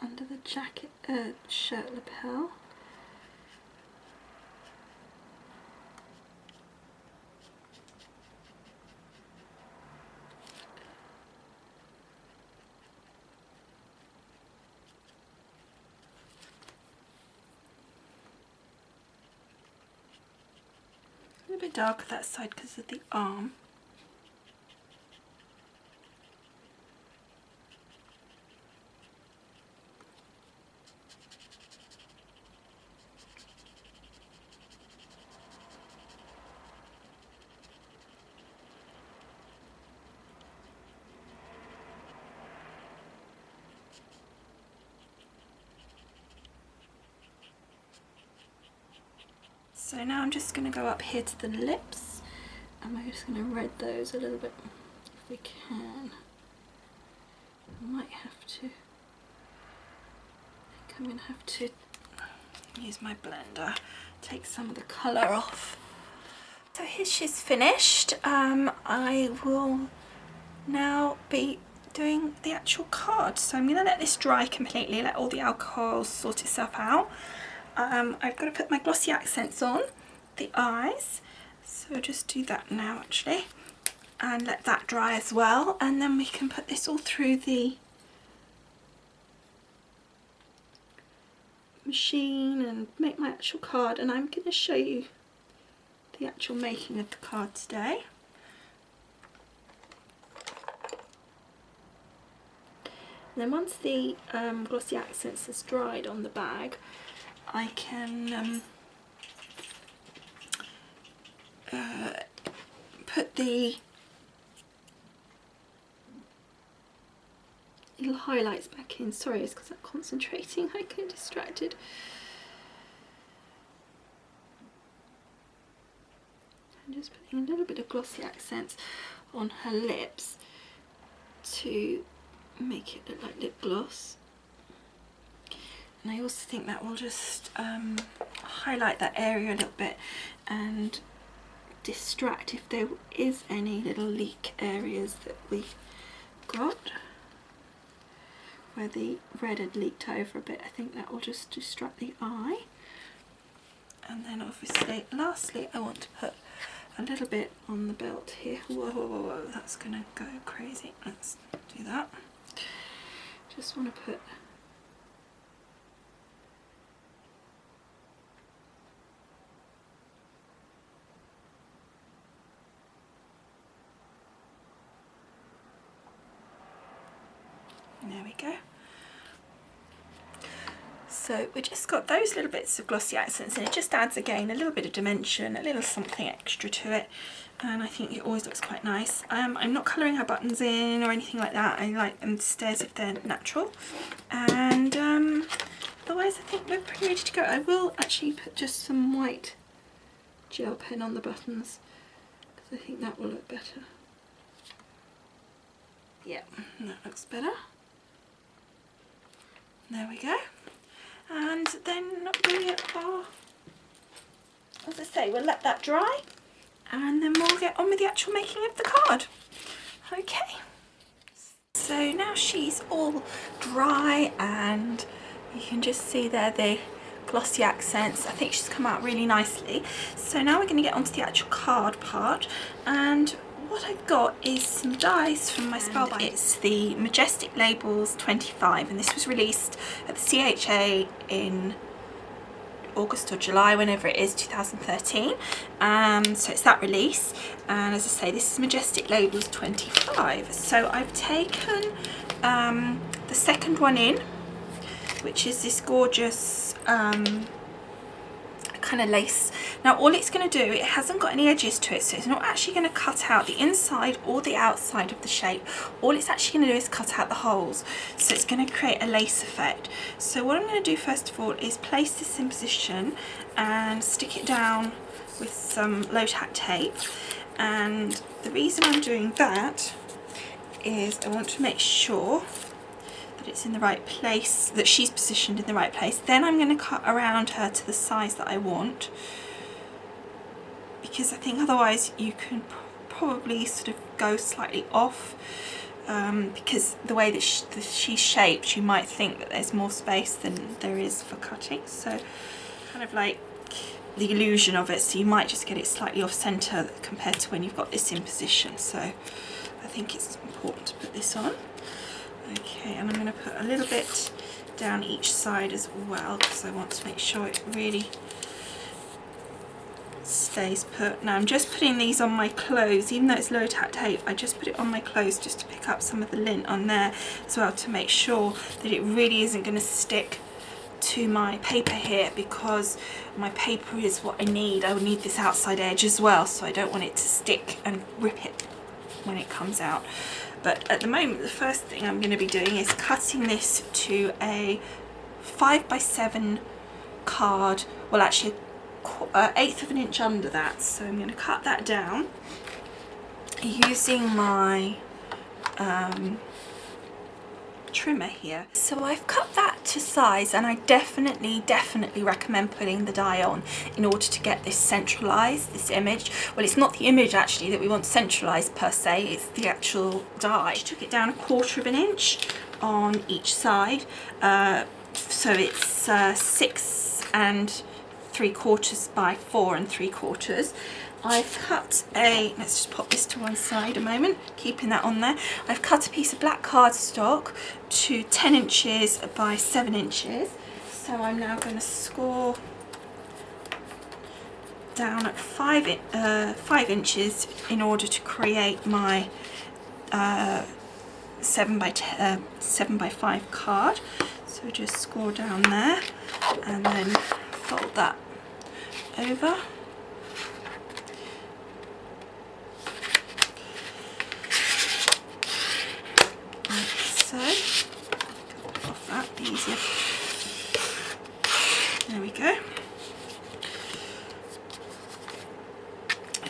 Under the jacket, shirt lapel. A little bit darker that side because of the arm. So now I'm just going to go up here to the lips, and we're just going to red those a little bit if we can. I might have to, I think I'm going to have to use my blender, take some of the colour off. So here she's finished. I will now be doing the actual card. So I'm going to let this dry completely, let all the alcohol sort itself out. I've got to put my glossy accents on the eyes, so I'll just do that now actually, and let that dry as well, and then we can put this all through the machine and make my actual card. And I'm going to show you the actual making of the card today. And then once the glossy accents has dried on the bag, I can put the little highlights back in. Sorry, it's because I'm concentrating, I get distracted. I'm just putting a little bit of glossy accents on her lips to make it look like lip gloss. And I also think that will just highlight that area a little bit and distract if there is any little leak areas that we got where the red had leaked over a bit. I think that will just distract the eye. And then obviously lastly I want to put a little bit on the belt here. Whoa, whoa, whoa, whoa, that's gonna go crazy. Let's do that. Just want to put there we go. So we just got those little bits of glossy accents, and it just adds again a little bit of dimension, a little something extra to it, and I think it always looks quite nice. I'm not colouring her buttons in or anything like that. I like them to stay as if they're natural, and otherwise I think we're pretty ready to go. I will actually put just some white gel pen on the buttons because I think that will look better. Yeah, that looks better. There we go. And then we are, as I say, we'll let that dry and then we'll get on with the actual making of the card. Okay. So now she's all dry and you can just see there the glossy accents. I think she's come out really nicely. So now we're going to get onto the actual card part, and what I've got is some dies from my Spellbind. It's the Majestic Labels 25, and this was released at the CHA in August or July, whenever it is, 2013. So it's that release, and as I say, this is Majestic Labels 25. So I've taken the second one in, which is this gorgeous kind of lace. Now all it's going to do, it hasn't got any edges to it, so it's not actually going to cut out the inside or the outside of the shape. All it's actually going to do is cut out the holes, so it's going to create a lace effect. So what I'm going to do first of all is place this in position and stick it down with some low tack tape, and the reason I'm doing that is I want to make sure that it's in the right place, that she's positioned in the right place. Then I'm going to cut around her to the size that I want, because I think otherwise you can probably sort of go slightly off, because the way that she's shaped, you might think that there's more space than there is for cutting. So kind of like the illusion of it, so you might just get it slightly off centre compared to when you've got this in position. So I think it's important to put this on. Okay, and I'm going to put a little bit down each side as well, because I want to make sure it really stays put. Now I'm just putting these on my clothes, even though it's low tack tape, I just put it on my clothes just to pick up some of the lint on there as well, to make sure that it really isn't going to stick to my paper here, because my paper is what I need. I would need this outside edge as well, so I don't want it to stick and rip it when it comes out. But at the moment, the first thing I'm going to be doing is cutting this to a 5x7 card, well actually 1/8 of an inch under that, so I'm going to cut that down using my trimmer here. So I've cut that to size, and I definitely recommend putting the dye on in order to get this centralized, this image. Well, it's not the image actually that we want centralized per se, it's the actual dye. I took it down 1/4 of an inch on each side, so it's 6 3/4 by 4 3/4. I've cut let's just pop this to one side a moment, keeping that on there. I've cut a piece of black cardstock to 10 inches by 7 inches. So I'm now going to score down at 5 inches in order to create my 7 by 5 card. So just score down there and then fold that over. So, off that, be easier. There we go.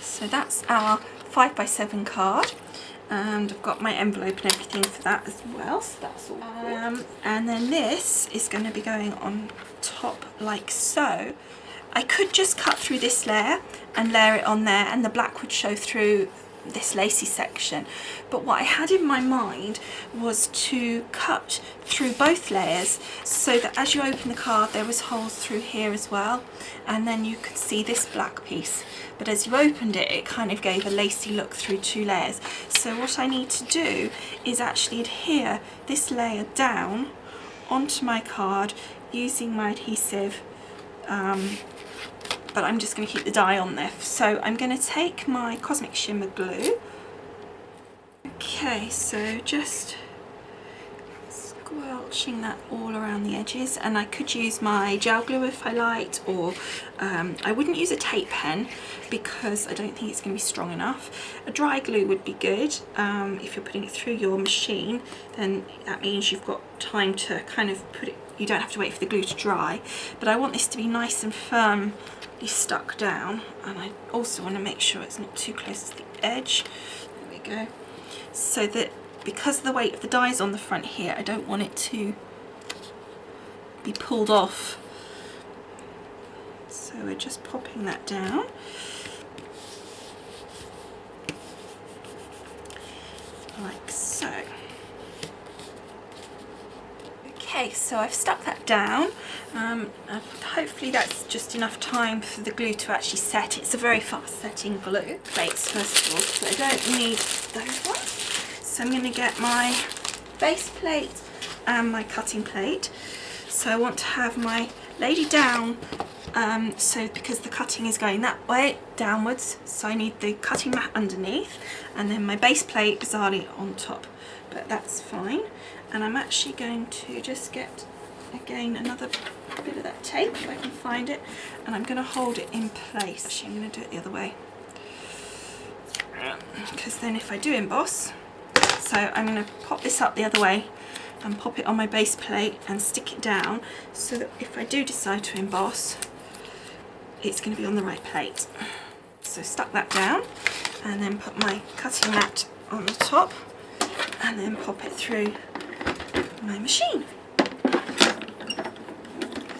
So that's our 5 by 7 card, and I've got my envelope and everything for that as well. So that's all. And then this is going to be going on top like so. I could just cut through this layer and layer it on there, and the black would show through this lacy section, but what I had in my mind was to cut through both layers so that as you open the card there was holes through here as well, and then you could see this black piece, but as you opened it, it kind of gave a lacy look through 2 layers. So what I need to do is actually adhere this layer down onto my card using my adhesive, but I'm just going to keep the dye on there. So I'm going to take my Cosmic Shimmer glue. Okay, so just squelching that all around the edges, and I could use my gel glue if I liked, or I wouldn't use a tape pen because I don't think it's going to be strong enough. A dry glue would be good. If you're putting it through your machine, then that means you've got time to kind of put it, you don't have to wait for the glue to dry, but I want this to be nice and firm stuck down, and I also want to make sure it's not too close to the edge. There we go. So that because of the weight of the dye's on the front here, I don't want it to be pulled off. So we're just popping that down. Like so. Okay, so I've stuck that down. Hopefully that's just enough time for the glue to actually set. It's a very fast setting glue. Plates first of all, so I don't need those ones. So I'm going to get my base plate and my cutting plate. So I want to have my lady down, so because the cutting is going that way, downwards, so I need the cutting mat underneath, and then my base plate bizarrely on top, but that's fine. And I'm actually going to just get, again, another bit of that tape if I can find it, and I'm going to hold it in place. Actually, I'm going to do it the other way, because then if I do emboss, so I'm going to pop this up the other way and pop it on my base plate and stick it down, so that if I do decide to emboss, it's going to be on the right plate. So stuck that down, and then put my cutting mat on the top, and then pop it through my machine.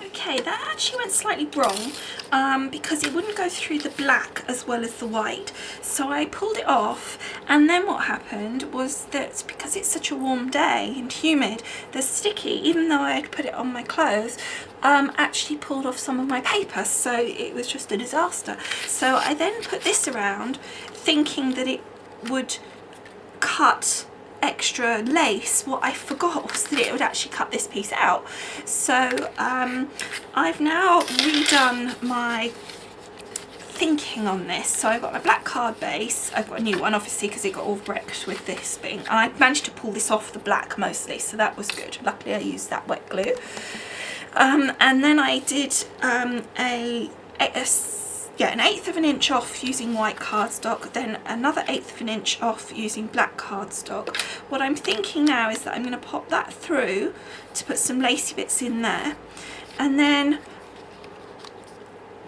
Okay, that actually went slightly wrong because it wouldn't go through the black as well as the white. So I pulled it off, and then what happened was that because it's such a warm day and humid, the sticky, even though I had put it on my clothes, actually pulled off some of my paper, so it was just a disaster. So I then put this around thinking that it would cut extra lace. What I forgot was that it would actually cut this piece out. So I've now redone my thinking on this. So I've got my black card base. I've got a new one obviously because it got all wrecked with this thing, and I managed to pull this off the black mostly, so that was good. Luckily I used that wet glue. And then I did an 1/8 of an inch off using white cardstock, then another 1/8 of an inch off using black cardstock. What I'm thinking now is that I'm going to pop that through to put some lacy bits in there, and then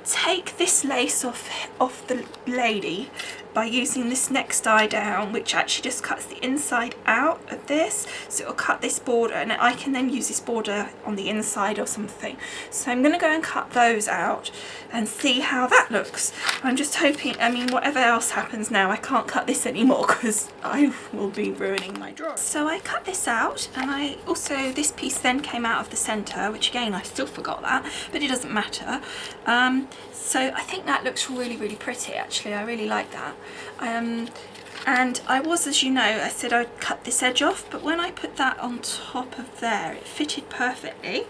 take this lace off the lady by using this next die down, which actually just cuts the inside out of this, so it'll cut this border, and I can then use this border on the inside or something. So I'm going to go and cut those out and see how that looks. I'm just hoping, I mean, whatever else happens now, I can't cut this anymore because I will be ruining my drawing. So I cut this out, and I also, this piece then came out of the centre, which again I still forgot that, but it doesn't matter. So I think that looks really, really pretty actually. I really like that. And I was, as you know, I said I'd cut this edge off, but when I put that on top of there, it fitted perfectly,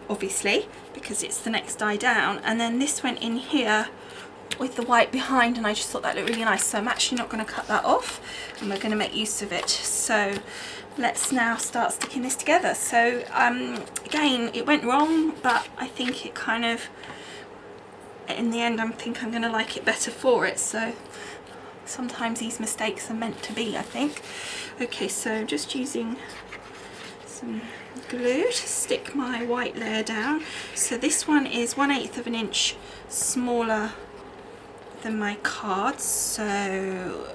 obviously, because it's the next die down. And then this went in here with the white behind, and I just thought that looked really nice. So I'm actually not going to cut that off, and we're going to make use of it. So let's now start sticking this together. So again, it went wrong, but I think it kind of, in the end, I think I'm going to like it better for it. So sometimes these mistakes are meant to be, I think. Okay, so just using some glue to stick my white layer down. So this one is 1/8 of an inch smaller than my cards. So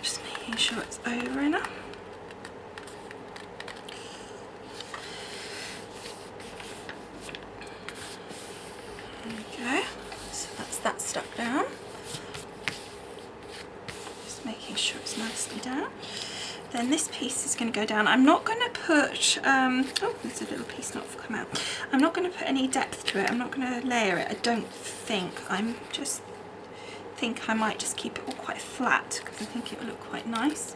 just making sure it's over enough. So that's that stuck down. Just making sure it's nicely down. Then this piece is going to go down. I'm not going to put, oh, there's a little piece not come out. I'm not going to put any depth to it. I'm not going to layer it, I don't think. I'm just think I might just keep it all quite flat because I think it will look quite nice.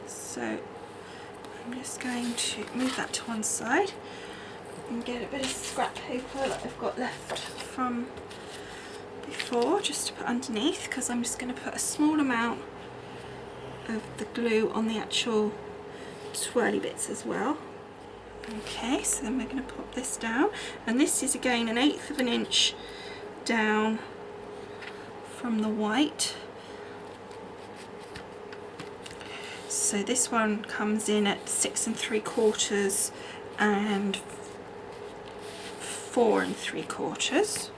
So I'm just going to move that to one side and get a bit of scrap paper that I've got left from before just to put underneath, because I'm just going to put a small amount of the glue on the actual twirly bits as well. Okay, so then we're going to pop this down, and this is again 1/8 of an inch down from the white. So this one comes in at 6 3/4 and 4 3/4.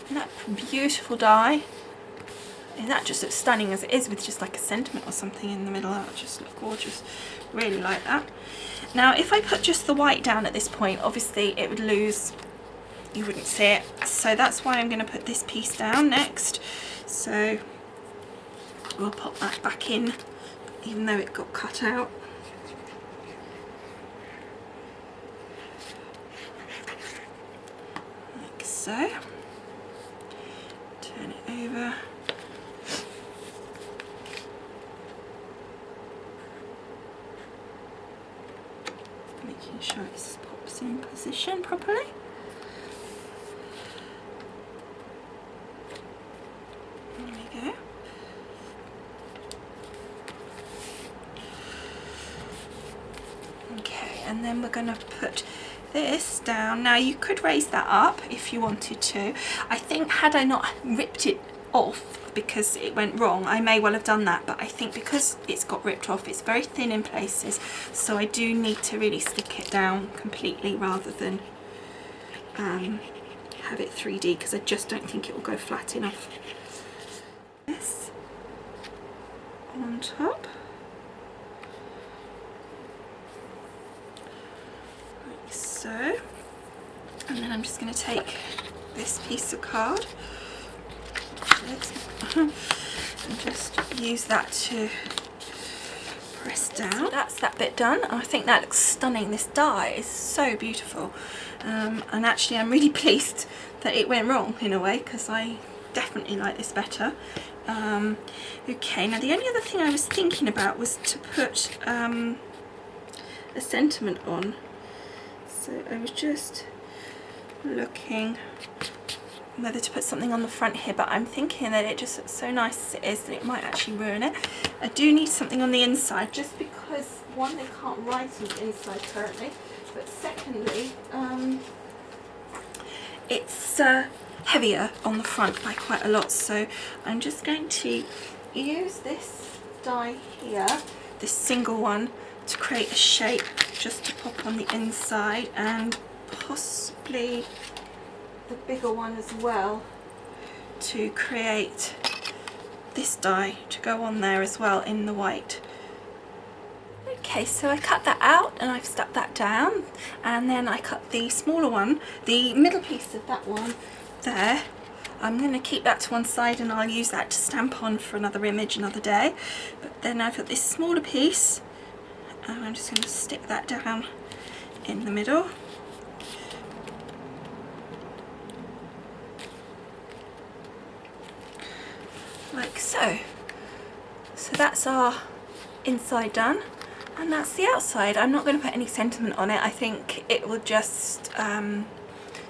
And that beautiful die. And that just looks stunning as it is, with just like a sentiment or something in the middle. That would just look gorgeous. Really like that. Now if I put just the white down at this point, obviously it would lose, you wouldn't see it. So that's why I'm going to put this piece down next. So we'll pop that back in, even though it got cut out. Like so. Turn it over. Making sure it pops in position properly. There we go. Okay, and then we're going to put this down. Now you could raise that up if you wanted to. I think had I not ripped it off because it went wrong, I may well have done that, but I think because it's got ripped off, it's very thin in places, so I do need to really stick it down completely rather than have it 3D, because I just don't think it will go flat enough. This on top. Like so. And then I'm just going to take this piece of card and just use that to press down. So that's that bit done. I think that looks stunning. This die is so beautiful, and actually I'm really pleased that it went wrong in a way, because I definitely like this better. Okay, now the only other thing I was thinking about was to put a sentiment on. So I was just looking whether to put something on the front here, but I'm thinking that it just looks so nice as it is that it might actually ruin it. I do need something on the inside, just because one, they can't write on the inside currently, but secondly, it's heavier on the front by quite a lot. So I'm just going to use this die here, this single one, to create a shape just to pop on the inside, and possibly the bigger one as well to create this die to go on there as well in the white. Okay, so I cut that out and I've stuck that down, and then I cut the smaller one, the middle piece of that one there. I'm going to keep that to one side and I'll use that to stamp on for another image another day. But then I've got this smaller piece and I'm just going to stick that down in the middle. Like so. So that's our inside done, and that's the outside. I'm not going to put any sentiment on it. I think it will just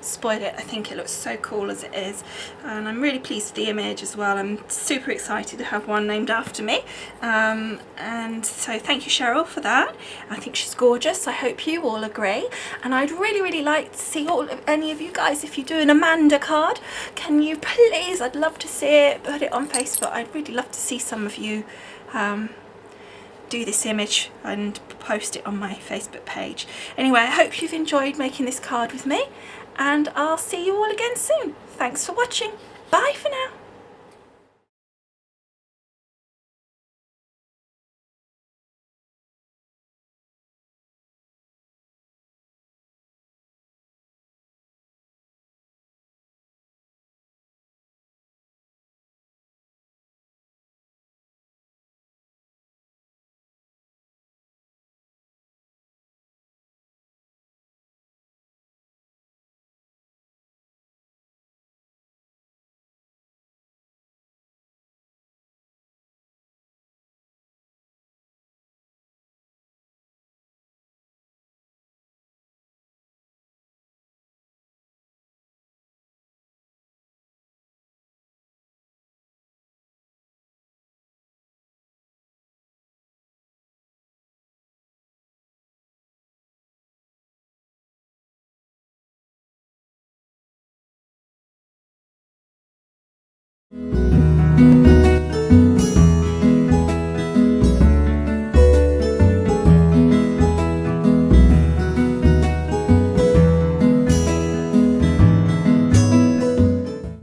spoil it. I think it looks so cool as it is, and I'm really pleased with the image as well. I'm super excited to have one named after me, and so thank you, Cheryl, for that. I think she's gorgeous. I hope you all agree, and I'd really like to see any of you guys, if you do an Amanda card, can you please, I'd love to see it, put it on Facebook. I'd really love to see some of you do this image and post it on my Facebook page. Anyway, I hope you've enjoyed making this card with me, and I'll see you all again soon. Thanks for watching. Bye for now.